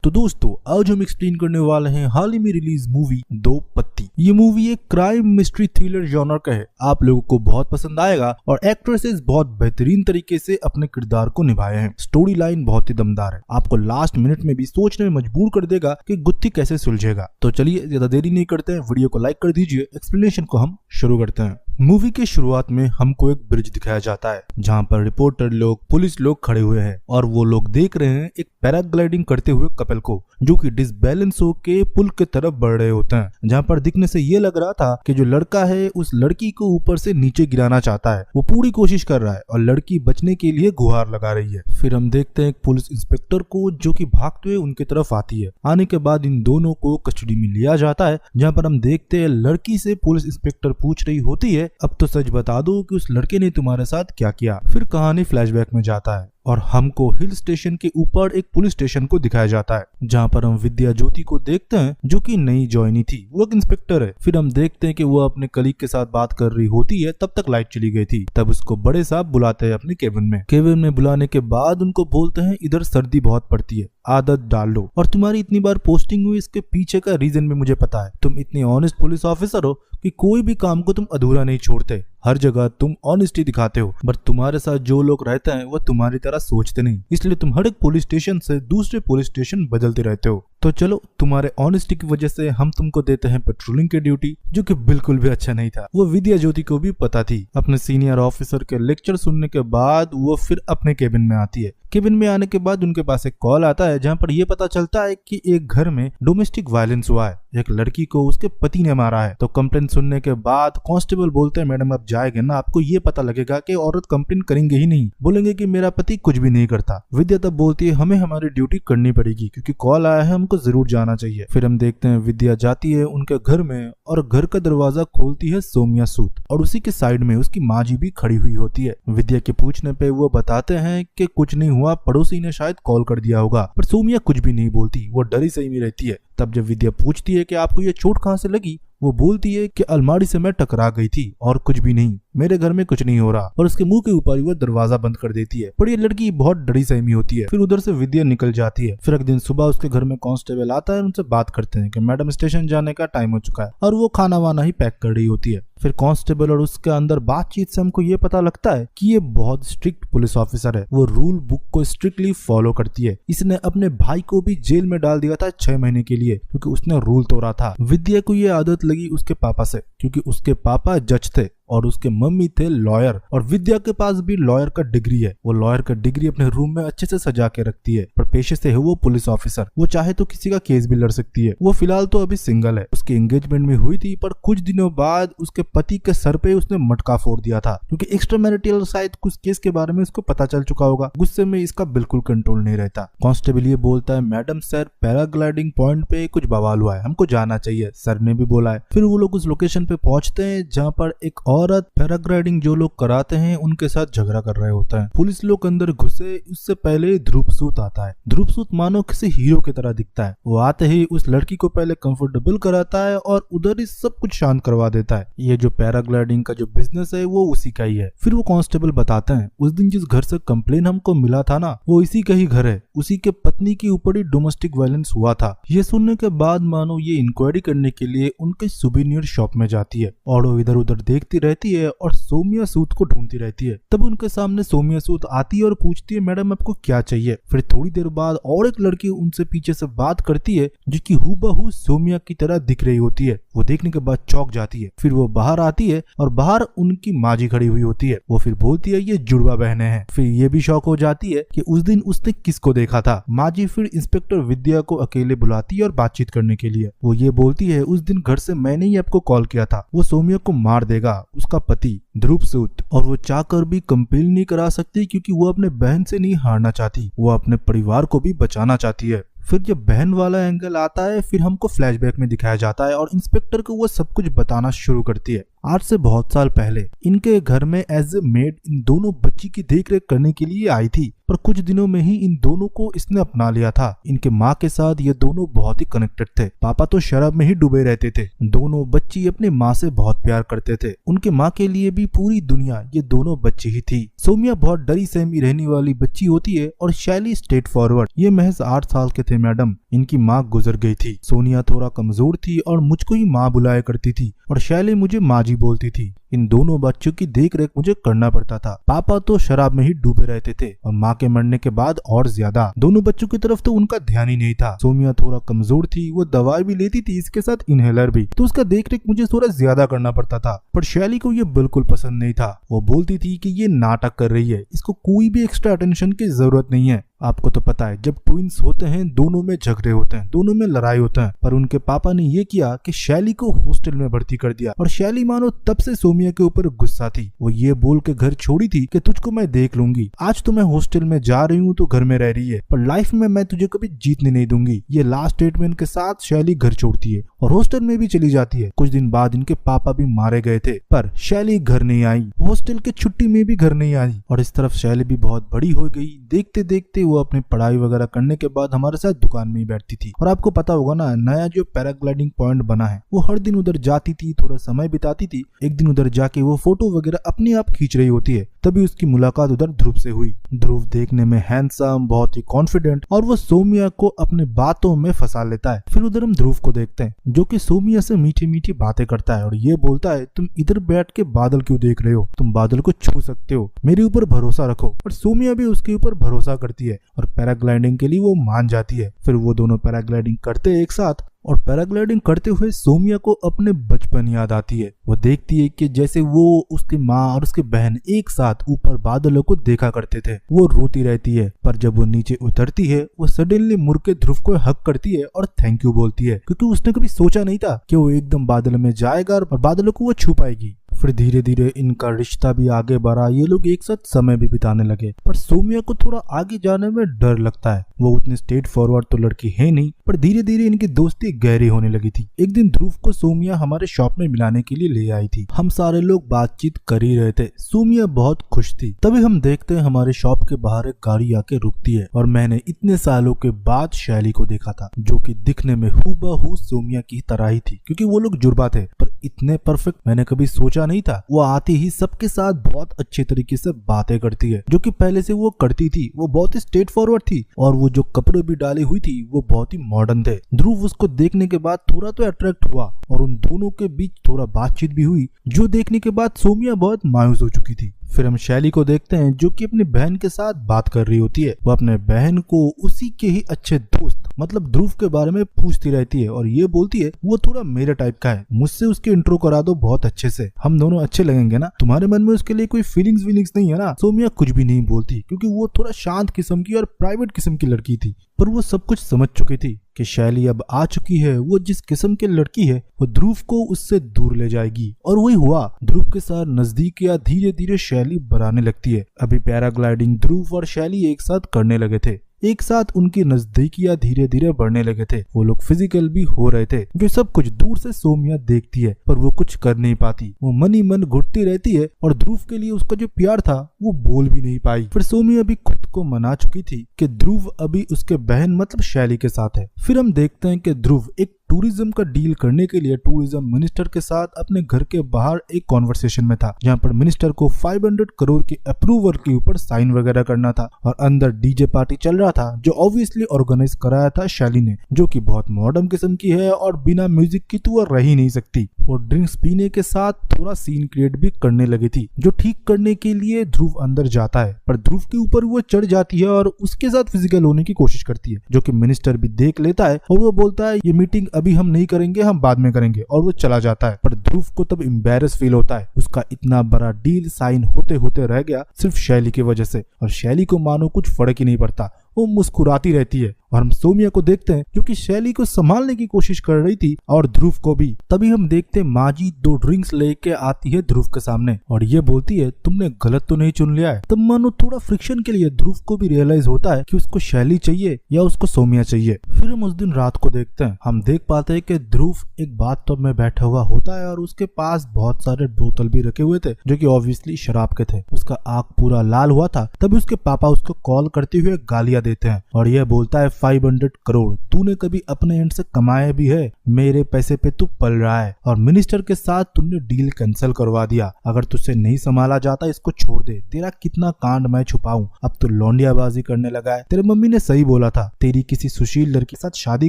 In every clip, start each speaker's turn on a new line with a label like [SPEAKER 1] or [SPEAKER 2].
[SPEAKER 1] तो दोस्तों आज हम एक्सप्लेन करने वाले हैं हाल ही में रिलीज मूवी दो पत्ती। ये मूवी एक क्राइम मिस्ट्री थ्रिलर जॉनर का है। आप लोगों को बहुत पसंद आएगा और एक्ट्रेसेस बहुत बेहतरीन तरीके से अपने किरदार को निभाए हैं। स्टोरी लाइन बहुत ही दमदार है, आपको लास्ट मिनट में भी सोचने में मजबूर कर देगा कि गुत्थी कैसे सुलझेगा। तो चलिए ज्यादा देरी नहीं करते हैं, वीडियो को लाइक कर दीजिए। एक्सप्लेनेशन को हम शुरू करते हैं। मूवी के शुरुआत में हमको एक ब्रिज दिखाया जाता है जहाँ पर रिपोर्टर लोग, पुलिस लोग खड़े हुए हैं और वो लोग देख रहे हैं एक पैराग्लाइडिंग करते हुए कपल को, जो कि डिसबैलेंस होके पुल की तरफ बढ़ रहे होते हैं। जहाँ पर दिखने से ये लग रहा था कि जो लड़का है उस लड़की को ऊपर से नीचे गिराना चाहता है। वो पूरी कोशिश कर रहा है और लड़की बचने के लिए गुहार लगा रही है। फिर हम देखते हैं एक पुलिस इंस्पेक्टर को जो कि भागते हुए उनकी तरफ आती है। आने के बाद इन दोनों को कस्टडी में लिया जाता है, जहाँ पर हम देखते हैं लड़की से पुलिस इंस्पेक्टर पूछ रही होती है, अब तो सच बता दो कि उस लड़के ने तुम्हारे साथ क्या किया। फिर कहानी फ्लैशबैक में जाता है और हमको हिल स्टेशन के ऊपर एक पुलिस स्टेशन को दिखाया जाता है, जहाँ पर हम विद्या ज्योति को देखते हैं जो कि नई ज्वाइनी थी। वो एक इंस्पेक्टर है। फिर हम देखते हैं कि वो अपने कलीग के साथ बात कर रही होती है, तब तक लाइट चली गई थी। तब उसको बड़े साहब बुलाते हैं अपने केबिन में। केबिन में बुलाने के बाद उनको बोलते हैं इधर सर्दी बहुत पड़ती है, आदत डाल लो, और तुम्हारी इतनी बार पोस्टिंग हुई इसके पीछे का रीजन भी मुझे पता है। तुम इतनी ऑनेस्ट पुलिस ऑफिसर हो कि कोई भी काम को तुम अधूरा नहीं छोड़ते, हर जगह तुम ऑनेस्टी दिखाते हो, बट तुम्हारे साथ जो लोग रहते हैं वो तुम्हारी तरह सोचते नहीं, इसलिए तुम हर एक पुलिस स्टेशन से दूसरे पुलिस स्टेशन बदलते रहते हो। तो चलो तुम्हारे ऑनेस्टी की वजह से हम तुमको देते हैं पेट्रोलिंग की ड्यूटी, जो कि बिल्कुल भी अच्छा नहीं था। वो विद्या ज्योति को भी पता थी। अपने सीनियर ऑफिसर के लेक्चर सुनने के बाद वो फिर अपने केबिन में आती है। केबिन में आने के बाद उनके पास एक कॉल आता है, जहाँ पर ये पता चलता है कि एक घर में डोमेस्टिक वायलेंस हुआ है, एक लड़की को उसके पति ने मारा है। तो कंप्लेंट सुनने के बाद कांस्टेबल बोलते हैं मैडम आप जाएंगे ना, आपको ये पता लगेगा कि औरत कंप्लेंट करेंगे ही नहीं, बोलेंगे कि मेरा पति कुछ भी नहीं करता। विद्या तब बोलती है हमें हमारी ड्यूटी करनी पड़ेगी क्योंकि कॉल आया है, हमको जरूर जाना चाहिए। फिर हम देखते हैं विद्या जाती है उनके घर में और घर का दरवाजा खोलती है सोमिया सूद, और उसी के साइड में उसकी माँ जी भी खड़ी हुई होती है। विद्या के पूछने पे वो बताते हैं कि कुछ नहीं हुआ, पड़ोसी ने शायद कॉल कर दिया होगा, पर सोमिया कुछ भी नहीं बोलती, वो डरी सही में रहती है। तब जब विद्या पूछती है कि आपको ये चोट कहाँ से लगी, वो बोलती है कि अलमारी से मैं टकरा गई थी और कुछ भी नहीं, मेरे घर में कुछ नहीं हो रहा, और उसके मुंह के ऊपर वो दरवाजा बंद कर देती है। पर ये लड़की बहुत डरी सहमी होती है। फिर उधर से विद्या निकल जाती है। फिर एक दिन सुबह उसके घर में कांस्टेबल आता है, उनसे बात करते हैं कि मैडम स्टेशन जाने का टाइम हो चुका है, और वो खाना वाना ही पैक कर रही होती है। फिर कांस्टेबल और उसके अंदर बातचीत से हमको ये पता लगता है कि ये बहुत स्ट्रिक्ट पुलिस ऑफिसर है। वो रूल बुक को स्ट्रिक्टली फॉलो करती है। इसने अपने भाई को भी जेल में डाल दिया था 6 महीने के लिए, क्योंकि उसने रूल तोड़ा था। विद्या को ये आदत लगी उसके पापा से, क्योंकि उसके पापा जज थे और उसके मम्मी थे लॉयर, और विद्या के पास भी लॉयर का डिग्री है। वो लॉयर का डिग्री अपने रूम में अच्छे से सजा के रखती है, पर पेशे से है वो पुलिस ऑफिसर। वो चाहे तो किसी का केस भी लड़ सकती है। वो फिलहाल तो अभी सिंगल है। उसकी एंगेजमेंट में हुई थी, पर कुछ दिनों बाद उसके पति के सर पे उसने मटका फोड़ दिया था, क्योंकि एक्स्ट्रा मैरिटल शायद कुछ केस के बारे में उसको पता चल चुका होगा। गुस्से में इसका बिल्कुल कंट्रोल नहीं रहता। कांस्टेबल ये बोलता है मैडम सर पैराग्लाइडिंग पॉइंट पे कुछ बवाल हुआ है, हमको जाना चाहिए, सर ने भी बोला है। फिर वो लोग उस लोकेशन पे पहुंचते हैं जहाँ पर एक औरत पैराग्लाइडिंग जो लोग कराते हैं उनके साथ झगड़ा कर रहे होते हैं। पुलिस लोग अंदर घुसे उससे पहले ध्रुव सूद आता है। ध्रुव सूद मानो किसी हीरो की तरह दिखता है। वो आते ही उस लड़की को पहले कंफर्टेबल कराता है और उधर ही सब कुछ शांत करवा देता है। ये जो पैराग्लाइडिंग का जो बिजनेस है वो उसी का ही है। फिर वो कांस्टेबल बताते हैं उस दिन जिस घर से कंप्लेन हमको मिला था ना, वो इसी का ही घर है, उसी के पत्नी के ऊपर ही डोमेस्टिक वायलेंस हुआ था। ये सुनने के बाद मानो ये इंक्वायरी करने के लिए उनके सुवेनियर शॉप में जाती है और वो इधर उधर देखती रहती है और सोमिया सूद को ढूंढती रहती है। तब उनके सामने सोमिया सूद आती है और पूछती है मैडम आपको क्या चाहिए। फिर थोड़ी देर बाद और एक लड़की उनसे पीछे से बात करती है जो कि हूबहू सोमिया की तरह दिख रही होती है। वो देखने के बाद चौंक जाती है। फिर वो बाहर आती है और बाहर उनकी माँ जी खड़ी हुई होती है। वो फिर बोलती है ये जुड़वा बहनें हैं। फिर ये भी शौक हो जाती है कि उस दिन उसने किसको देखा था। माँ जी फिर इंस्पेक्टर विद्या को अकेले बुलाती है और बातचीत करने के लिए। वो ये बोलती है उस दिन घर से मैंने ही आपको कॉल किया था, वो सोमिया को मार देगा उसका पति ध्रुव सूद, और वो चाहकर भी कंपेल नहीं करा सकती क्योंकि वो अपने बहन से नहीं हारना चाहती, वो अपने परिवार को भी बचाना चाहती है। फिर जब बहन वाला एंगल आता है फिर हमको फ्लैशबैक में दिखाया जाता है और इंस्पेक्टर को वो सब कुछ बताना शुरू करती है। आज से बहुत साल पहले इनके घर में एज ए मेड इन दोनों बच्ची की देखरेख करने के लिए आई थी, पर कुछ दिनों में ही इन दोनों को इसने अपना लिया था। इनके माँ के साथ ये दोनों बहुत ही कनेक्टेड थे। पापा तो शराब में ही डूबे रहते थे। दोनों बच्ची अपने माँ से बहुत प्यार करते थे। उनके माँ के लिए भी पूरी दुनिया ये दोनों बच्ची ही थी। सोमिया बहुत डरी सहमी रहने वाली बच्ची होती है और शैली स्ट्रेट फॉरवर्ड। ये महज 8 साल के थे मैडम। इनकी माँ गुजर गई थी। सोनिया थोड़ा कमजोर थी और मुझको ही माँ बुलाया करती थी और शैली मुझे माँ जी बोलती थी। इन दोनों बच्चों की देख रेख मुझे करना पड़ता था। पापा तो शराब में ही डूबे रहते थे और माँ के मरने के बाद और ज्यादा। दोनों बच्चों की तरफ तो उनका ध्यान ही नहीं था। सोमिया थोड़ा कमजोर थी, वो दवाई भी लेती थी, इसके साथ इनहेलर भी, तो उसका देख रेख मुझे थोड़ा ज्यादा करना पड़ता था। पर शैली को ये बिल्कुल पसंद नहीं था। वो बोलती थी कि ये नाटक कर रही है, इसको कोई भी एक्स्ट्रा अटेंशन की जरूरत नहीं है। आपको तो पता है जब ट्विंस होते हैं दोनों में झगड़े होते हैं, दोनों में लड़ाई होता है। पर उनके पापा ने ये किया कि शैली को हॉस्टल में भर्ती कर दिया और शैली मानो तब से सोमिया के ऊपर गुस्सा थी। वो ये बोल के घर छोड़ी थी कि तुझको मैं देख लूंगी। आज तो मैं हॉस्टल में जा रही हूँ तो घर में रह रही है, पर लाइफ में मैं तुझे कभी जीतने नहीं दूंगी। ये लास्ट स्टेटमेंट के साथ शैली घर छोड़ती है और हॉस्टल में भी चली जाती है। कुछ दिन बाद इनके पापा भी मारे गए थे, पर शैली घर नहीं आई। हॉस्टल के छुट्टी में भी घर नहीं आई और इस तरफ शैली भी बहुत बड़ी हो गई। देखते देखते वो अपनी पढ़ाई वगैरह करने के बाद हमारे साथ दुकान में ही बैठती थी। और आपको पता होगा ना, नया जो पैराग्लाइडिंग पॉइंट बना है, वो हर दिन उधर जाती थी, थोड़ा समय बिताती थी। एक दिन उधर जाके वो फोटो वगैरह अपने आप खींच रही होती है। तभी उसकी मुलाकात उधर ध्रुव से हुई। ध्रुव देखने में हैंडसम, बहुत ही कॉन्फिडेंट, और वो सोमिया को अपने बातों में फंसा लेता है। फिर उधर हम ध्रुव को देखते हैं जो कि सोमिया से मीठी मीठी बातें करता है और ये बोलता है, तुम इधर बैठ के बादल क्यों देख रहे हो, तुम बादल को छू सकते हो, मेरे ऊपर भरोसा रखो। और सोमिया भी उसके ऊपर भरोसा करती है और पैराग्लाइडिंग के लिए वो मान जाती है। फिर वो दोनों पैराग्लाइडिंग करते एक साथ और पैराग्लाइडिंग करते हुए सोमिया को अपने बचपन याद आती है। वो देखती है कि जैसे वो, उसकी माँ और उसकी बहन एक साथ ऊपर बादलों को देखा करते थे। वो रोती रहती है, पर जब वो नीचे उतरती है वो सडनली मुड़ के ध्रुव को हक करती है और थैंक यू बोलती है, क्योंकि उसने कभी सोचा नहीं था कि वो एकदम बादल में जाएगा और बादलों को वो छू पाएगी। फिर धीरे धीरे इनका रिश्ता भी आगे बढ़ा। ये लोग एक साथ समय भी बिताने लगे। पर सोमिया को थोड़ा आगे जाने में डर लगता है। वो उतनी स्ट्रेट फॉरवर्ड तो लड़की है नहीं, पर धीरे धीरे इनकी दोस्ती गहरी होने लगी थी। एक दिन ध्रुव को सोमिया हमारे शॉप में मिलाने के लिए ले आई थी। हम सारे लोग बातचीत कर ही रहे थे। सोमिया बहुत खुश थी। तभी हम देखते हैं हमारे शॉप के बाहर एक गाड़ी आके रुकती है और मैंने इतने सालों के बाद शैली को देखा था, जो कि दिखने में हूबहू सोमिया की तरह ही थी, क्योंकि वो लोग जुड़वा थे, पर इतने परफेक्ट मैंने कभी सोचा नहीं था। वो आते ही सबके साथ बहुत अच्छे तरीके से बातें करती है, जो कि पहले से वो करती थी। वो बहुत ही स्ट्रेट फॉरवर्ड थी और वो जो कपड़े भी डाली हुई थी वो बहुत ही मॉडर्न थे। ध्रुव उसको देखने के बाद थोड़ा तो अट्रैक्ट हुआ और उन दोनों के बीच थोड़ा बातचीत भी हुई, जो देखने के बाद सोमिया बहुत मायूस हो चुकी थी। फिर हम शैली को देखते हैं जो कि अपनी बहन के साथ बात कर रही होती है। वो अपने बहन को उसी के ही अच्छे दोस्त मतलब ध्रुव के बारे में पूछती रहती है और ये बोलती है वो थोड़ा मेरे टाइप का है, मुझसे उसके इंट्रो करा दो बहुत अच्छे से, हम दोनों अच्छे लगेंगे ना, तुम्हारे मन में उसके लिए कोई फीलिंग्स नहीं है ना। सोमिया कुछ भी नहीं बोलती क्योंकि वो थोड़ा शांत किस्म की और प्राइवेट किस्म की लड़की थी, पर वो सब कुछ समझ चुकी थी कि शैली अब आ चुकी है। वो जिस किस्म की लड़की है वो ध्रुव को उससे दूर ले जाएगी और वही हुआ। ध्रुव के साथ नजदीकियां धीरे धीरे शैली बढ़ाने लगती है। अभी पैराग्लाइडिंग ध्रुव और शैली एक साथ करने लगे थे। एक साथ उनकी नजदीकियां धीरे धीरे बढ़ने लगे थे। वो लोग फिजिकल भी हो रहे थे, जो सब कुछ दूर से सोमिया देखती है, पर वो कुछ कर नहीं पाती। वो मन ही मन घुटती रहती है और ध्रुव के लिए उसका जो प्यार था वो बोल भी नहीं पाई। फिर सोमिया भी खुद को मना चुकी थी कि ध्रुव अभी उसके बहन मतलब शैली के साथ है। फिर हम देखते हैं कि ध्रुव एक टूरिज्म का डील करने के लिए टूरिज्म मिनिस्टर के साथ अपने घर के बाहर एक कॉन्वर्सेशन में था, जहां पर मिनिस्टर को 500 करोड़ के अप्रूवल के ऊपर साइन वगैरह करना था और अंदर डीजे पार्टी चल रहा था, जो ऑब्वियसली ऑर्गेनाइज कराया था शैली ने, जो कि बहुत मॉडर्न किस्म की है और बिना म्यूजिक की तो रह ही नहीं सकती। और ड्रिंक्स पीने के साथ थोड़ा सीन क्रिएट भी करने लगी थी, जो ठीक करने के लिए ध्रुव अंदर जाता है, पर ध्रुव के ऊपर वो चढ़ जाती है और उसके साथ फिजिकल होने की कोशिश करती है, जो कि मिनिस्टर भी देख लेता है और वो बोलता है ये मीटिंग अभी हम नहीं करेंगे, हम बाद में करेंगे, और वो चला जाता है। पर ध्रुव को तब एम्बैरेस फील होता है। उसका इतना बड़ा डील साइन होते होते रह गया सिर्फ शैली की वजह से, और शैली को मानो कुछ फर्क ही नहीं पड़ता। वो मुस्कुराती रहती है और हम सोमिया को देखते हैं जो कि शैली को संभालने की कोशिश कर रही थी और ध्रुव को भी। तभी हम देखते हैं माजी 2 ड्रिंक्स लेके आती है ध्रुव के सामने और ये बोलती है तुमने गलत तो नहीं चुन लिया है। तब मानो थोड़ा फ्रिक्शन के लिए ध्रुव को भी रियलाइज होता है कि उसको शैली चाहिए या उसको सोमिया चाहिए। फिर हम उस दिन रात को देखते हैं, हम देख पाते हैं कि ध्रुव एक बाथटब में बैठा हुआ होता है और उसके पास बहुत सारे बोतल भी रखे हुए थे जो कि ऑब्वियसली शराब के थे। उसका आंख पूरा लाल हुआ था। तभी उसके पापा उसको कॉल करते हुए गालियां देते हैं और यह बोलता है 500 करोड़ तूने कभी अपने एंड से कमाए भी है, मेरे पैसे पे तू पल रहा है और मिनिस्टर के साथ तुमने डील कैंसिल करवा दिया। अगर तुझसे नहीं संभाला जाता इसको छोड़ दे, तेरा कितना कांड मैं छुपाऊं, अब तो लौंडियाबाजी करने लगा है। तेरे मम्मी ने सही बोला था, तेरी किसी सुशील लड़की के साथ शादी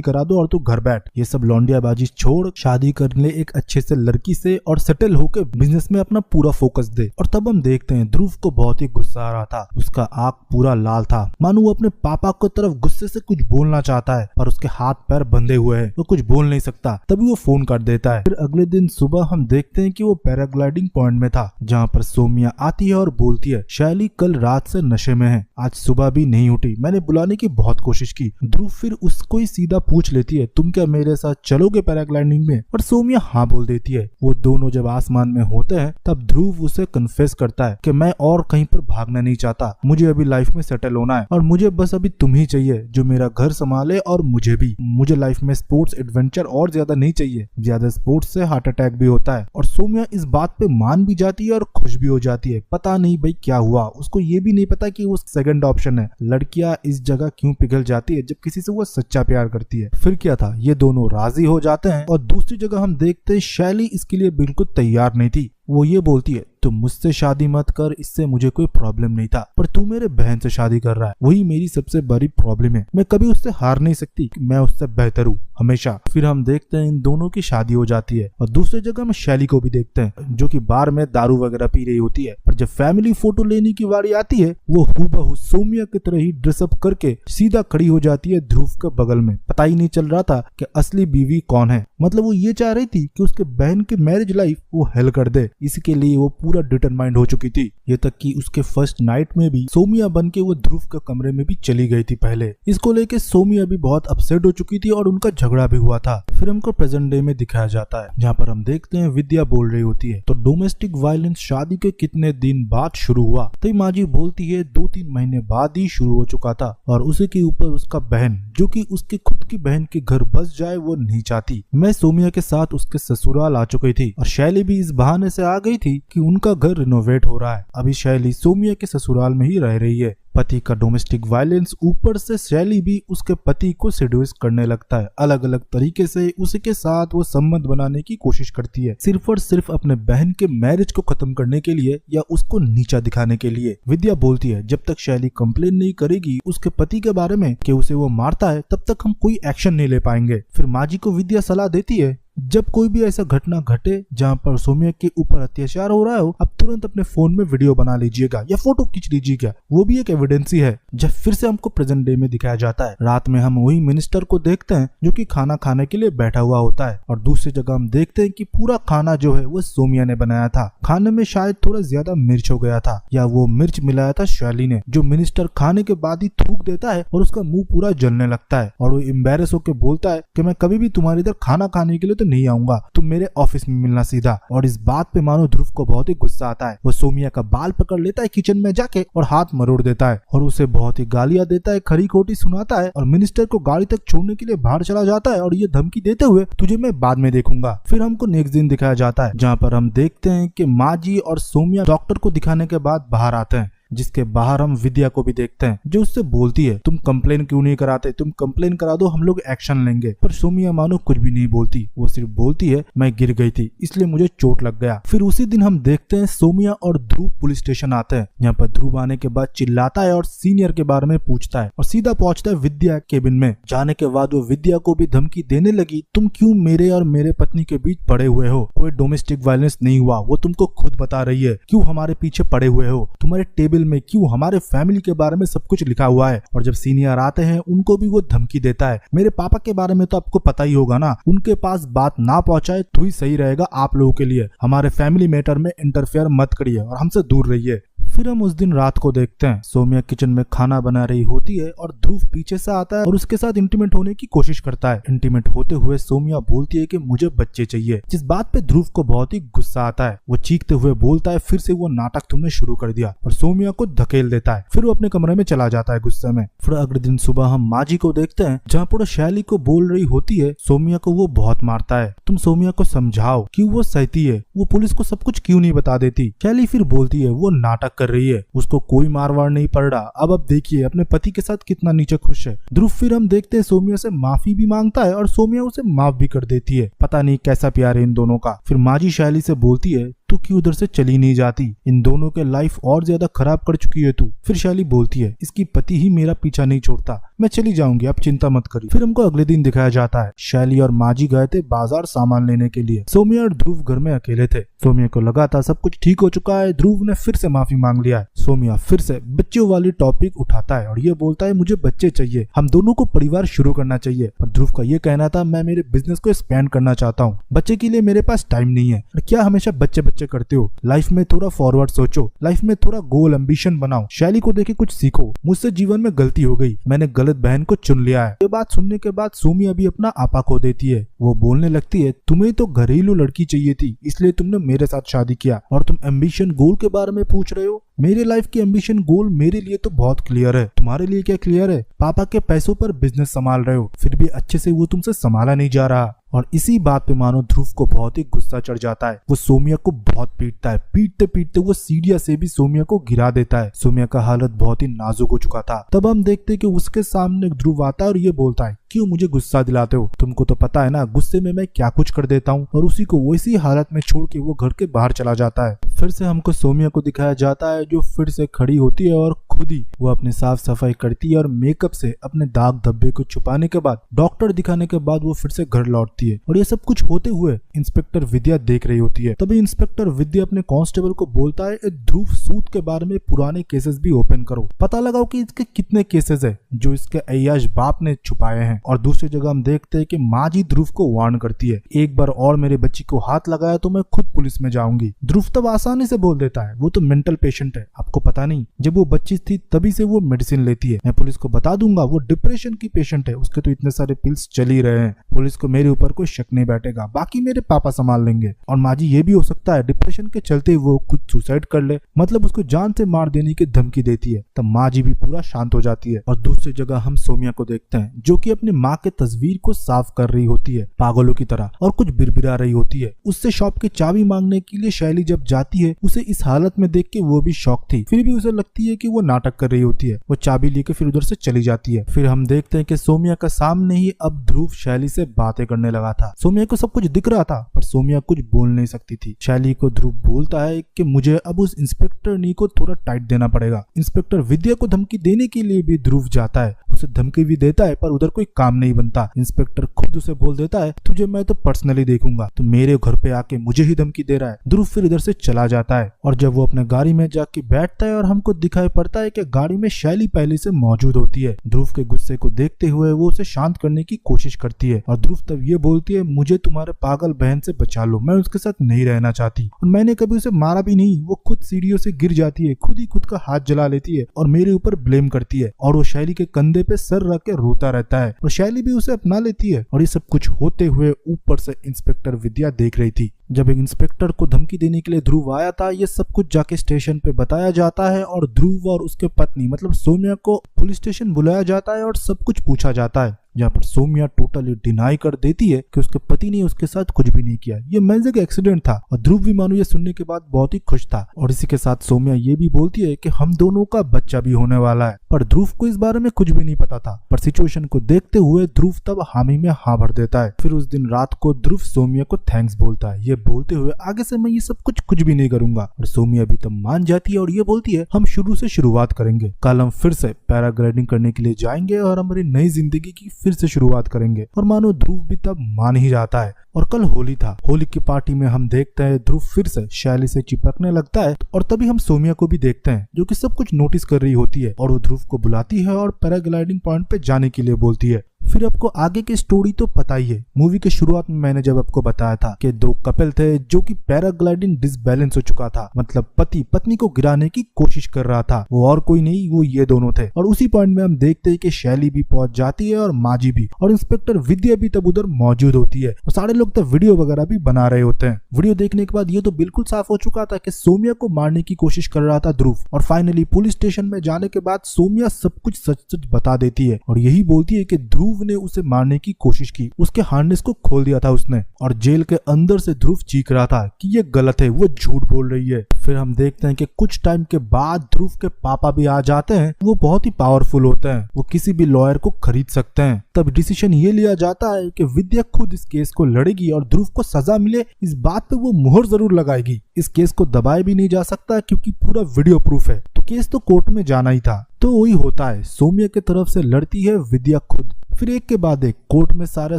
[SPEAKER 1] करा दो और तू घर बैठ। ये सब लौंडियाबाजी छोड़, शादी कर ले एक अच्छे से लड़की से और सेटल होकर बिजनेस में अपना पूरा फोकस दे। और तब हम देखते हैं ध्रुव को बहुत ही गुस्सा आ रहा था, उसका आंख पूरा लाल था, मानो वो अपने पापा को तरफ गुस्से से कुछ बोलना चाहता है पर उसके हाथ पैर बंधे हुए हैं, वो कुछ बोल नहीं सकता। तभी वो फोन कर देता है। फिर अगले दिन सुबह हम देखते हैं कि वो पैराग्लाइडिंग पॉइंट में था जहाँ पर सोमिया आती है और बोलती है शैली कल रात से नशे में है, आज सुबह भी नहीं उठी, मैंने बुलाने की बहुत कोशिश की। ध्रुव फिर उसको ही सीधा पूछ लेती है तुम क्या मेरे साथ चलोगे पैराग्लाइडिंग में, और सोमिया हाँ बोल देती है। वो दोनों जब आसमान में होते हैं तब ध्रुव उसे कन्फेस करता है कि मैं और कहीं पर भागना नहीं चाहता, मुझे अभी लाइफ में सेटल होना है और मुझे बस अभी तुम ही चाहिए जो मेरा घर संभाले और मुझे भी। मुझे लाइफ में स्पोर्ट्स एडवेंचर और ज्यादा नहीं चाहिए, ज्यादा स्पोर्ट्स से हार्ट अटैक भी होता है। और सोमिया इस बात पे मान भी जाती है और खुश भी हो जाती है। पता नहीं भाई क्या हुआ, उसको ये भी नहीं पता कि वो सेकंड ऑप्शन है। लड़कियां इस जगह क्यों पिघल जाती है जब किसी से वो सच्चा प्यार करती है। फिर क्या था, ये दोनों राजी हो जाते हैं। और दूसरी जगह हम देखते हैं शैली इसके लिए बिल्कुल तैयार नहीं थी। वो ये बोलती है तुम मुझसे शादी मत कर, इससे मुझे कोई प्रॉब्लम नहीं था, पर तू मेरे बहन से शादी कर रहा है, वही मेरी सबसे बड़ी प्रॉब्लम है। मैं कभी उससे हार नहीं सकती, मैं उससे बेहतर हूँ हमेशा। फिर हम देखते हैं इन दोनों की शादी हो जाती है। और दूसरी जगह हम शैली को भी देखते हैं जो कि बार में दारू वगैरह पी रही होती है। पर जब फैमिली फोटो लेने की बारी आती है वो हूबहू सोमिया की तरह ही ड्रेसअप करके सीधा खड़ी हो जाती है ध्रुव के बगल में। पता ही नहीं चल रहा था कि असली बीवी कौन है। मतलब वो ये चाह रही थी कि उसके बहन की मैरिज लाइफ वो हेल कर दे, इसके लिए वो पूरा डिटरमाइंड हो चुकी थी। ये तक कि उसके फर्स्ट नाइट में भी सोमिया बन के वो ध्रुव के कमरे में भी चली गई थी पहले। इसको लेके सोमिया भी बहुत अपसेट हो चुकी थी और उनका झगड़ा भी हुआ था। फिर हमको प्रेजेंट डे में दिखाया जाता है जहाँ पर हम देखते हैं विद्या बोल रही होती है तो डोमेस्टिक वायलेंस शादी के कितने दिन बाद शुरू हुआ। तो माजी बोलती है 2-3 महीने बाद ही शुरू हो चुका था और उसी के ऊपर उसका बहन जो कि उसकी खुद की बहन के घर बस जाए वो नहीं चाहती। मैं सोमिया के साथ उसके ससुराल आ चुकी थी और शैली भी इस बहाने से आ गई थी कि उनका घर रिनोवेट हो रहा है। अभी शैली सोमिया के ससुराल में ही रह रही है। पति का डोमेस्टिक वायलेंस, ऊपर से शैली भी उसके पति को सेड्यूस करने लगता है। अलग अलग तरीके से उसके साथ वो संबंध बनाने की कोशिश करती है, सिर्फ और सिर्फ अपने बहन के मैरिज को खत्म करने के लिए या उसको नीचा दिखाने के लिए। विद्या बोलती है जब तक शैली कंप्लेन नहीं करेगी उसके पति के बारे में कि उसे वो मारता है तब तक हम कोई एक्शन नहीं ले पाएंगे। फिर माजी को विद्या सलाह देती है जब कोई भी ऐसा घटना घटे जहाँ पर सोमिया के ऊपर अत्याचार हो रहा हो, अब तुरंत अपने फोन में वीडियो बना लीजिएगा या फोटो खींच लीजिएगा, वो भी एक एविडेंस ही है। जब फिर से हमको प्रेजेंट डे में दिखाया जाता है, रात में हम वही मिनिस्टर को देखते हैं जो कि खाना खाने के लिए बैठा हुआ होता है। और दूसरी जगह हम देखते हैं कि पूरा खाना जो है वो सोमिया ने बनाया था। खाने में शायद थोड़ा ज्यादा मिर्च हो गया था या वो मिर्च मिलाया था शैली ने, जो मिनिस्टर खाने के बाद ही थूक देता है और उसका मुंह पूरा जलने लगता है और वो एम्बेरस होकर बोलता है कि मैं कभी भी तुम्हारे इधर खाना खाने के लिए नहीं आऊंगा, तुम मेरे ऑफिस में मिलना सीधा। और इस बात पे मानो ध्रुव को बहुत ही गुस्सा आता है। वो सोमिया का बाल पकड़ लेता है किचन में जाके और हाथ मरोड़ देता है और उसे बहुत ही गालियां देता है, खरी खोटी सुनाता है और मिनिस्टर को गाड़ी तक छोड़ने के लिए बाहर चला जाता है और ये धमकी देते हुए तुझे मैं बाद में देखूंगा। फिर हमको नेक्स्ट दिन दिखाया जाता है जहाँ पर हम देखते हैं कि माजी और सोमिया डॉक्टर को दिखाने के बाद बाहर आते हैं, जिसके बाहर हम विद्या को भी देखते हैं जो उससे बोलती है तुम कंप्लेन क्यों नहीं कराते, तुम कंप्लेन करा दो हम लोग एक्शन लेंगे। पर सोमिया मानो कुछ भी नहीं बोलती, वो सिर्फ बोलती है मैं गिर गई थी इसलिए मुझे चोट लग गया। फिर उसी दिन हम देखते हैं सोमिया और ध्रुव पुलिस स्टेशन आते हैं। यहाँ पर ध्रुव आने के बाद चिल्लाता है और सीनियर के बारे में पूछता है और सीधा पहुंचता है विद्या केबिन में। जाने के बाद वो विद्या को भी धमकी देने लगी, तुम क्यों मेरे और मेरे पत्नी के बीच पड़े हुए हो, कोई डोमेस्टिक वायलेंस नहीं हुआ, वो तुमको खुद बता रही है, क्यों हमारे पीछे पड़े हुए हो, तुम्हारे टेबल में क्यों हमारे फैमिली के बारे में सब कुछ लिखा हुआ है। और जब सीनियर आते हैं उनको भी वो धमकी देता है, मेरे पापा के बारे में तो आपको पता ही होगा ना, उनके पास बात ना पहुंचाए तो ही सही रहेगा आप लोगों के लिए, हमारे फैमिली मैटर में इंटरफेयर मत करिए और हमसे दूर रहिए। फिर हम उस दिन रात को देखते हैं। सौम्या किचन में खाना बना रही होती है और ध्रुव पीछे से आता है और उसके साथ इंटीमेट होने की कोशिश करता है। इंटीमेट होते हुए सौम्या बोलती है कि मुझे बच्चे चाहिए, जिस बात पे ध्रुव को बहुत ही गुस्सा आता है। वो चीखते हुए बोलता है फिर से वो नाटक तुमने शुरू कर दिया, और सौम्या को धकेल देता है। फिर वो अपने कमरे में चला जाता है गुस्से में। फिर अगले दिन सुबह हम माजी को देखते हैं, जहाँ पर शैली को बोल रही होती है सौम्या को वो बहुत मारता है, तुम सौम्या को समझाओ कि वो सहती है, वो पुलिस को सब कुछ क्यों नहीं बता देती। शैली फिर बोलती है वो नाटक कर रही है, उसको कोई मारवाड़ नहीं पड़ रहा। अब देखिए अपने पति के साथ कितना नीचे खुश है। ध्रुव फिर हम देखते हैं सौम्या से माफी भी मांगता है और सौम्या उसे माफ भी कर देती है। पता नहीं कैसा प्यार है इन दोनों का। फिर माजी शैली से बोलती है तू क्यों उधर से चली नहीं जाती, इन दोनों के लाइफ और ज्यादा खराब कर चुकी है तू। फिर शैली बोलती है इसकी पति ही मेरा पीछा नहीं छोड़ता, मैं चली जाऊंगी, आप चिंता मत करिए। फिर हमको अगले दिन दिखाया जाता है शैली और माजी गए थे बाजार सामान लेने के लिए। सौम्या और ध्रुव घर में अकेले थे। सौम्या को लगा था सब कुछ ठीक हो चुका है, ध्रुव ने फिर से माफी मांग लिया है। सौम्या फिर से बच्चों वाली टॉपिक उठाता है और ये बोलता है मुझे बच्चे चाहिए, हम दोनों को परिवार शुरू करना चाहिए। पर ध्रुव का ये कहना था मैं मेरे बिजनेस को एक्सपेंड करना चाहता हूँ, बच्चे के लिए मेरे पास टाइम नहीं है। और क्या हमेशा बच्चे बच्चे करते हो, लाइफ में थोड़ा फॉरवर्ड सोचो, लाइफ में थोड़ा गोल एम्बिशन बनाओ, शैली को देखे कुछ सीखो, मुझसे जीवन में गलती हो गई, मैंने गलत बहन को चुन लिया है। ये बात सुनने के बाद सौम्या भी अपना आपा खो देती है। वो बोलने लगती है तुम्हें तो घरेलू लड़की चाहिए थी, इसलिए तुमने मेरे साथ शादी किया, और तुम एम्बिशन गोल के बारे में पूछ रहे हो। मेरे लाइफ की एम्बिशन गोल मेरे लिए तो बहुत क्लियर है, तुम्हारे लिए क्या क्लियर है। पापा के पैसों पर बिजनेस संभाल रहे हो, फिर भी अच्छे से वो तुमसे संभाला नहीं जा रहा। और इसी बात पे मानो ध्रुव को बहुत ही गुस्सा चढ़ जाता है। वो सौम्या को बहुत पीटता है, पीटते पीटते वो सीढ़ियां से भी सौम्या को गिरा देता है। सौम्या का हालत बहुत ही नाजुक हो चुका था। तब हम देखते हैं कि उसके सामने ध्रुव आता है और ये बोलता है क्यों मुझे गुस्सा दिलाते हो, तुमको तो पता है ना गुस्से में मैं क्या कुछ कर देता हूँ। और उसी को वैसी हालत में छोड़ के वो घर के बाहर चला जाता है। फिर से हमको सौम्या को दिखाया जाता है जो फिर से खड़ी होती है और खुद ही वो अपनी साफ सफाई करती है और मेकअप से अपने दाग धब्बे को छुपाने के बाद डॉक्टर दिखाने के बाद वो फिर से घर लौटती है। और ये सब कुछ होते हुए इंस्पेक्टर विद्या देख रही होती है। तभी इंस्पेक्टर विद्या अपने कांस्टेबल को बोलता है ध्रुव सूद के बारे में पुराने केसेस भी ओपन करो, पता लगाओ कि इसके कितने केसेस है जो इसके अय्याश बाप ने छुपाए हैं। और दूसरी जगह हम देखते हैं कि माँ जी ध्रुव को वार्न करती है एक बार और मेरे बच्ची को हाथ लगाया तो मैं खुद पुलिस में जाऊंगी। ध्रुव तब आसानी से बोल देता है वो तो मेंटल पेशेंट है, आपको पता नहीं, जब वो बच्ची थी तभी से वो मेडिसिन लेती है, मैं पुलिस को बता दूंगा वो डिप्रेशन की पेशेंट है, उसके तो इतने सारे पिल्स चल ही रहे हैं, पुलिस को मेरे ऊपर कोई शक नहीं बैठेगा, बाकी मेरे पापा संभाल लेंगे। और माँ जी ये भी हो सकता है डिप्रेशन के चलते वो खुद सुसाइड कर ले, मतलब उसको जान से मार देने की धमकी देती है। तब माँ जी भी पूरा शांत हो जाती है। और दूसरी जगह हम सौम्या को देखते हैं जो कि अपनी माँ के तस्वीर को साफ कर रही होती है पागलों की तरह और कुछ बिरबिरा रही होती है। उससे शॉप की चाबी मांगने के लिए शैली जब जाती है उसे इस हालत में देख के वो भी शॉक थी, फिर भी उसे लगती है कि वो नाटक कर रही होती है। वो चाबी लेके फिर उधर से चली जाती है। फिर हम देखते हैं कि सौम्या का सामने ही अब ध्रुव शैली से बातें करने लगा था। सौम्या को सब कुछ दिख रहा था पर सौम्या कुछ बोल नहीं सकती थी। शैली को ध्रुव बोलता है कि मुझे अब उस इंस्पेक्टर नी को थोड़ा टाइट देना पड़ेगा। इंस्पेक्टर विद्या को धमकी देने के लिए भी ध्रुव जाता है, उसे धमकी भी देता है पर उधर कोई काम नहीं बनता। इंस्पेक्टर खुद उसे बोल देता है तुझे मैं तो पर्सनली देखूंगा, तो मेरे घर पे आके मुझे ही धमकी दे रहा है। ध्रुव फिर इधर से चला जाता है और जब वो अपने गाड़ी में जाके बैठता है और हमको दिखाई पड़ता है कि गाड़ी में शैली पहले से मौजूद होती है। ध्रुव के गुस्से को देखते हुए वो उसे शांत करने की कोशिश करती है और ध्रुव तब ये बोलती है मुझे तुम्हारे पागल बहन से बचा लो, मैं उसके साथ नहीं रहना चाहती और मैंने कभी उसे मारा भी नहीं। वो खुद सीढ़ियों से गिर जाती है, खुद ही खुद का हाथ जला लेती है और मेरे ऊपर ब्लेम करती है और वो शैली के कंधे पे सर रख के रोता रहता है और शैली भी उसे अपना लेती है। और ये सब कुछ होते हुए ऊपर से इंस्पेक्टर विद्या देख रही थी। जब एक इंस्पेक्टर को धमकी देने के लिए ध्रुव आया था ये सब कुछ जाके स्टेशन पे बताया जाता है और ध्रुव और उसके पत्नी मतलब सौम्या को पुलिस स्टेशन बुलाया जाता है और सब कुछ पूछा जाता है, जहाँ पर सौम्या टोटली डिनाई कर देती है कि उसके पति ने उसके साथ कुछ भी नहीं किया, ये मैजिक एक्सीडेंट था। और ध्रुव भी मानो ये सुनने के बाद बहुत ही खुश था। और इसी के साथ सौम्या ये भी बोलती है कि हम दोनों का बच्चा भी होने वाला है, पर ध्रुव को इस बारे में कुछ भी नहीं पता था। पर सिचुएशन को देखते हुए ध्रुव तब हामी में हाँ भर देता है। फिर उस दिन रात को ध्रुव सौम्या को थैंक्स बोलता है, ये बोलते हुए आगे से मैं ये सब कुछ भी नहीं करूंगा। और सौम्या भी तब मान जाती है और ये बोलती है हम शुरू से शुरुआत करेंगे, कल हम फिर से पैराग्लाइडिंग करने के लिए जाएंगे और हमारी नई जिंदगी की फिर से शुरुआत करेंगे। और मानो ध्रुव भी तब मान ही जाता है। और कल होली था, होली की पार्टी में हम देखते हैं ध्रुव फिर से शैली से चिपकने लगता है और तभी हम सौम्या को भी देखते हैं जो कि सब कुछ नोटिस कर रही होती है और वो ध्रुव को बुलाती है और पैराग्लाइडिंग पॉइंट पे जाने के लिए बोलती है। फिर आपको आगे की स्टोरी तो पता ही है। मूवी के शुरुआत में मैंने जब आपको बताया था कि दो कपल थे जो कि पैराग्लाइडिंग डिसबैलेंस हो चुका था, मतलब पति पत्नी को गिराने की कोशिश कर रहा था, वो और कोई नहीं, वो ये दोनों थे। और उसी पॉइंट में हम देखते हैं कि शैली भी पहुंच जाती है और माजी भी, और इंस्पेक्टर विद्या भी तब उधर मौजूद होती है और सारे लोग तब वीडियो वगैरह भी बना रहे होते हैं। वीडियो देखने के बाद ये तो बिल्कुल साफ हो चुका था कि सोमिया को मारने की कोशिश कर रहा था ध्रुव, और फाइनली पुलिस स्टेशन में जाने के बाद सोमिया सब कुछ सच सच बता देती है और यही बोलती है कि ध्रुव ने उसे मारने की कोशिश की, उसके हार्नेस को खोल दिया था उसने, और जेल के अंदर से ध्रुव चीख रहा था कि ये गलत है, वो झूठ बोल रही है। फिर हम देखते हैं कि कुछ टाइम के बाद ध्रुव के पापा भी आ जाते हैं। वो बहुत ही पावरफुल होते हैं, वो किसी भी लॉयर को खरीद सकते हैं। तब डिसीजन ये लिया जाता है कि विद्या खुद इस केस को लड़ेगी और ध्रुव को सजा मिले इस बात पे वो मुहर जरूर लगाएगी। इस केस को दबाया भी नहीं जा सकता क्योंकि पूरा वीडियो प्रूफ है, तो केस तो कोर्ट में जाना ही था। तो वही होता है, सोमिया की तरफ से लड़ती है विद्या खुद। फिर एक के बाद एक कोर्ट में सारा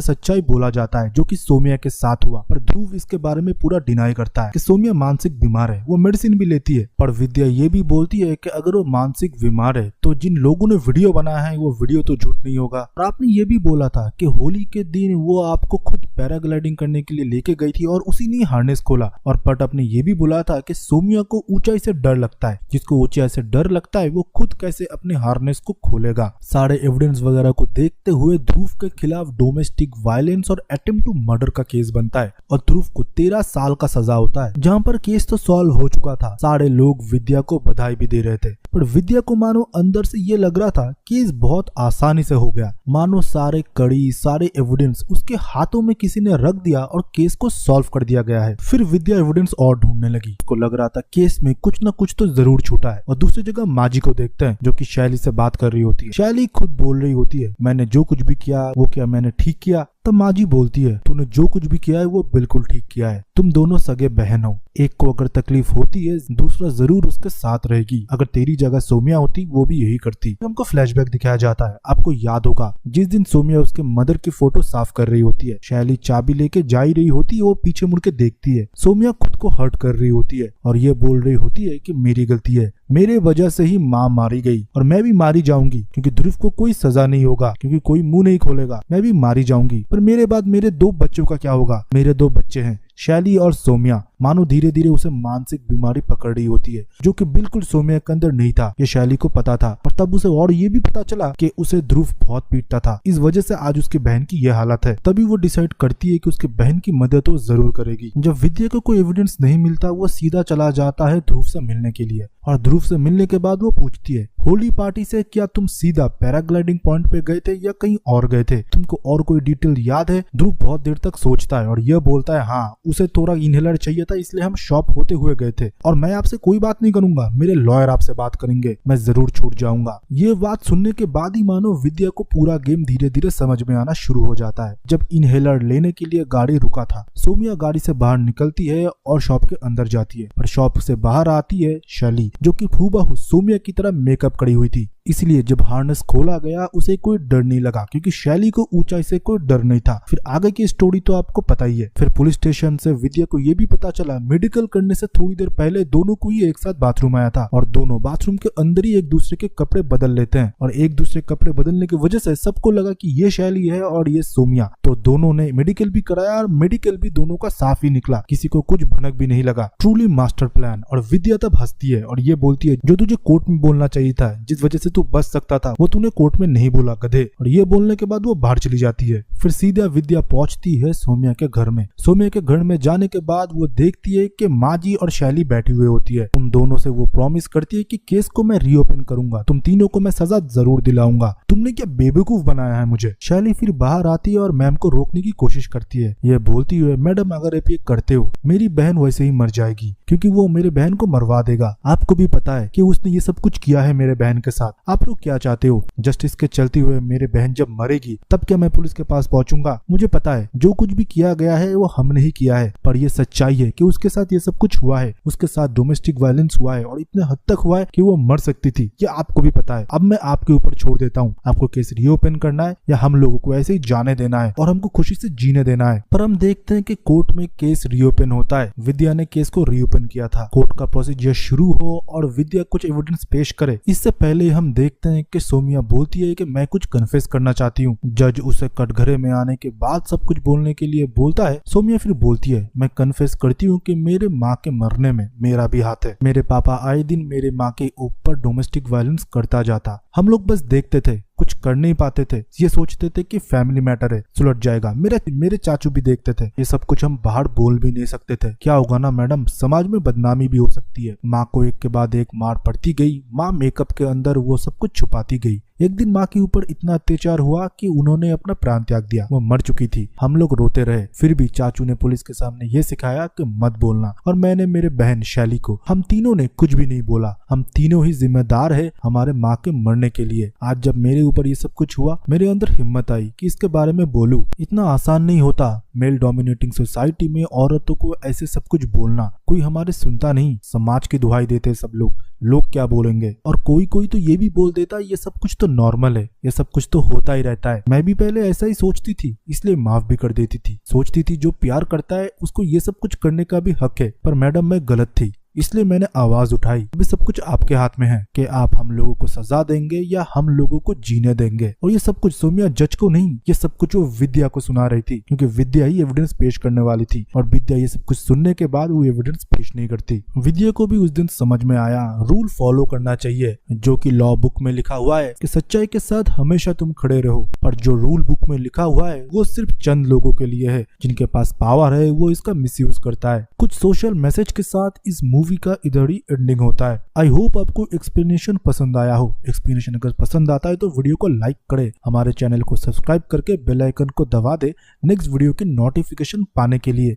[SPEAKER 1] सच्चाई बोला जाता है जो कि सोमिया के साथ हुआ, पर ध्रुव इसके बारे में पूरा डिनाई करता है कि सोमिया मानसिक बीमार है, वो मेडिसिन भी लेती है। पर विद्या ये भी बोलती है कि अगर वो मानसिक बीमार है तो जिन लोगों ने वीडियो बनाया है वो वीडियो तो झूठ नहीं होगा। और आपने ये भी बोला था कि होली के दिन वो आपको खुद पैराग्लाइडिंग करने के लिए लेके गई थी और उसी ने हार्नेस खोला। और पट आपने ये भी बोला था कि सोमिया को ऊंचाई से डर लगता है, जिसको ऊंचाई से डर लगता है वो खुद कैसे अपने हार्नेस को खोलेगा। सारे एविडेंस वगैरह को देखते हुए ध्रुव के खिलाफ डोमेस्टिक वायलेंस और अटेम्प्ट टू मर्डर का केस बनता है और ध्रुव को 13 साल का सजा होता है। जहां पर केस तो सॉल्व हो चुका था, सारे लोग विद्या को बधाई भी दे रहे थे, पर विद्या को मानो अंदर से ये लग रहा था केस बहुत आसानी से हो गया, मानो सारे कड़ी सारे एविडेंस उसके हाथों में किसी ने रख दिया और केस को सॉल्व कर दिया गया है। फिर विद्या एविडेंस और ढूंढने लगी, उसको लग रहा था केस में कुछ न कुछ तो जरूर छूटा है। और दूसरी जगह माजी को देखते हैं जो कि शैली से बात कर रही होती है। शैली खुद बोल रही होती है, मैंने जो कुछ भी किया वो क्या मैंने ठीक किया? तब माजी बोलती है, तूने जो कुछ भी किया है वो बिल्कुल ठीक किया है, तुम दोनों सगे बहन हो, एक को अगर तकलीफ होती है दूसरा जरूर उसके साथ रहेगी, अगर तेरी जगह सोमिया होती वो भी यही करती। हमको फ्लैशबैक दिखाया जाता है, आपको याद होगा जिस दिन सोमिया उसके मदर की फोटो साफ कर रही होती है, शैली चाबी लेके जा ही रही होती है, वो पीछे मुड़ के देखती है, सोमिया खुद को हर्ट कर रही होती है और ये बोल रही होती है कि मेरी गलती है, मेरे वजह से ही माँ मारी गई और मैं भी मारी जाऊंगी क्योंकि ध्रुव को कोई सजा नहीं होगा, क्योंकि कोई मुंह नहीं खोलेगा, मैं भी मारी जाऊंगी। पर मेरे बाद मेरे 2 बच्चों का क्या होगा? मेरे 2 बच्चे हैं, शैली और सोमिया। मानो धीरे धीरे उसे मानसिक बीमारी पकड़ रही होती है जो कि बिल्कुल सोमिया के अंदर नहीं था, ये शैली को पता था। और तब उसे और ये भी पता चला कि उसे ध्रुव बहुत पीटता था, इस वजह से आज उसकी बहन की यह हालत है। तभी वो डिसाइड करती है कि उसकी बहन की मदद तो जरूर करेगी। जब विद्या को कोई एविडेंस नहीं मिलता वो सीधा चला जाता है ध्रुव से मिलने के लिए, और ध्रुव से मिलने के बाद वो पूछती है, होली पार्टी से क्या तुम सीधा पैराग्लाइडिंग पॉइंट पे गए थे या कहीं और गए थे? तुमको और कोई डिटेल याद है? ध्रुव बहुत देर तक सोचता है और यह बोलता है, हाँ उसे थोड़ा इनहेलर चाहिए था इसलिए हम शॉप होते हुए गए थे, और मैं आपसे कोई बात नहीं करूंगा, मेरे लॉयर आपसे बात करेंगे, मैं जरूर छूट जाऊंगा। ये बात सुनने के बाद ही मानो विद्या को पूरा गेम धीरे धीरे समझ में आना शुरू हो जाता है। जब इनहेलर लेने के लिए गाड़ी रुका था, सोमिया गाड़ी से बाहर निकलती है और शॉप के अंदर जाती है, पर शॉप से बाहर आती है शैली जो कि हूबहू सोमिया की तरह मेकअप करी हुई थी। इसलिए जब हार्नेस खोला गया उसे कोई डर नहीं लगा क्योंकि शैली को ऊंचाई से कोई डर नहीं था। फिर आगे की स्टोरी तो आपको पता ही है। फिर पुलिस स्टेशन से विद्या को ये भी पता चला मेडिकल करने से थोड़ी देर पहले दोनों को ही एक साथ बाथरूम आया था और दोनों बाथरूम के अंदर ही एक दूसरे के कपड़े बदल लेते हैं, और एक दूसरे कपड़े बदलने की वजह से सबको लगा कि ये शैली है और ये सोमिया। तो दोनों ने मेडिकल भी कराया और मेडिकल भी दोनों का साफ ही निकला, किसी को कुछ भनक भी नहीं लगा। Truly master plan. और विद्या तब हंसती है और ये बोलती है, जो तुझे कोर्ट में बोलना चाहिए था, जिस वजह से तू बच सकता था, वो तूने कोर्ट में नहीं बोला गधे। और ये बोलने के बाद वो बाहर चली जाती है। फिर सीधा विद्या पहुंचती है सोमिया के घर में। सोमिया के घर में जाने के बाद वो देखती है कि माजी और शैली बैठी हुई होती है। उन दोनों से वो प्रॉमिस करती है कि केस को मैं रीओपन करूंगा, तुम तीनों को मैं सजा जरूर दिलाऊंगा, तुमने क्या बेवकूफ बनाया है मुझे। शैली फिर बाहर आती है और मैम को रोकने की कोशिश करती है, ये बोलती हुए, मैडम अगर आप ये करते हो मेरी बहन वैसे ही मर जाएगी क्योंकि वो मेरे बहन को मरवा देगा। आपको भी पता है कि उसने ये सब कुछ किया है मेरे बहन के साथ, आप लोग क्या चाहते हो? जस्टिस के चलते हुए मेरे बहन जब मरेगी तब क्या मैं पुलिस के पास पहुंचूंगा? मुझे पता है जो कुछ भी किया गया है वो हमने ही किया है, पर ये सच्चाई है कि उसके साथ ये सब कुछ हुआ है, उसके साथ डोमेस्टिक वायलेंस हुआ है और इतने हद तक हुआ है कि वो मर सकती थी, ये आपको भी पता है। अब मैं आपके ऊपर छोड़ देता हूँ, आपको केस रीओपन करना है या हम लोगों को ऐसे ही जाने देना है और हमको खुशी से जीने देना है। पर हम देखते हैं कि कोर्ट में केस रीओपन होता है। विद्या ने केस को रीओपन किया था। कोर्ट का प्रोसीजर शुरू हो और विद्या कुछ एविडेंस पेश करे, इससे पहले हम देखते हैं कि सोमिया बोलती है कि मैं कुछ कन्फेस करना चाहती हूँ। जज उसे कटघरे में आने के बाद सब कुछ बोलने के लिए बोलता है। सोमिया फिर बोलती है, मैं कन्फेस करती हूँ कि मेरे माँ के मरने में मेरा भी हाथ है। मेरे पापा आए दिन मेरे माँ के ऊपर डोमेस्टिक वायलेंस करता जाता, हम लोग बस देखते थे, कुछ कर नहीं पाते थे, ये सोचते थे कि फैमिली मैटर है, सुलझ जाएगा। मेरे चाचू भी देखते थे, ये सब कुछ हम बाहर बोल भी नहीं सकते थे। क्या होगा ना मैडम, समाज में बदनामी भी हो सकती है। माँ को एक के बाद एक मार पड़ती गई। माँ मेकअप के अंदर वो सब कुछ छुपाती गई। एक दिन माँ के ऊपर इतना अत्याचार हुआ कि उन्होंने अपना प्राण त्याग दिया। वो मर चुकी थी। हम लोग रोते रहे, फिर भी चाचू ने पुलिस के सामने ये सिखाया कि मत बोलना, और मैंने मेरे बहन शैली को, हम तीनों ने कुछ भी नहीं बोला। हम तीनों ही जिम्मेदार है हमारे माँ के मरने के लिए। आज जब मेरे ऊपर ये सब कुछ हुआ, मेरे अंदर हिम्मत आई कि इसके बारे में बोलूं। इतना आसान नहीं होता मेल डोमिनेटिंग सोसाइटी में औरतों को ऐसे सब कुछ बोलना। कोई हमारे सुनता नहीं, समाज की दुहाई देते सब लोग क्या बोलेंगे। और कोई तो ये भी बोल देता ये सब कुछ तो नॉर्मल है, ये सब कुछ तो होता ही रहता है। मैं भी पहले ऐसा ही सोचती थी, इसलिए माफ भी कर देती थी। सोचती थी जो प्यार करता है उसको ये सब कुछ करने का भी हक है। पर मैडम मैं गलत थी, इसलिए मैंने आवाज उठाई। अभी सब कुछ आपके हाथ में है कि आप हम लोगों को सजा देंगे या हम लोगों को जीने देंगे। और ये सब कुछ सोमिया जज को नहीं, ये सब कुछ वो विद्या को सुना रही थी, क्योंकि विद्या ही एविडेंस पेश करने वाली थी। और विद्या ये सब कुछ सुनने के बाद वो एविडेंस पेश नहीं करती। विद्या को भी उस दिन समझ में आया रूल फॉलो करना चाहिए, जो कि लॉ बुक में लिखा हुआ है कि सच्चाई के साथ हमेशा तुम खड़े रहो। पर जो रूल बुक में लिखा हुआ है वो सिर्फ चंद लोगों के लिए है, जिनके पास पावर है वो इसका मिसयूज करता है। कुछ सोशल मैसेज के साथ इस मूवी का इधर ही एंडिंग होता है। आई होप आपको एक्सप्लेनेशन पसंद आया हो। एक्सप्लेनेशन अगर पसंद आता है तो वीडियो को लाइक करे, हमारे चैनल को सब्सक्राइब करके बेल आइकन को दबा दे नेक्स्ट वीडियो की नोटिफिकेशन पाने के लिए।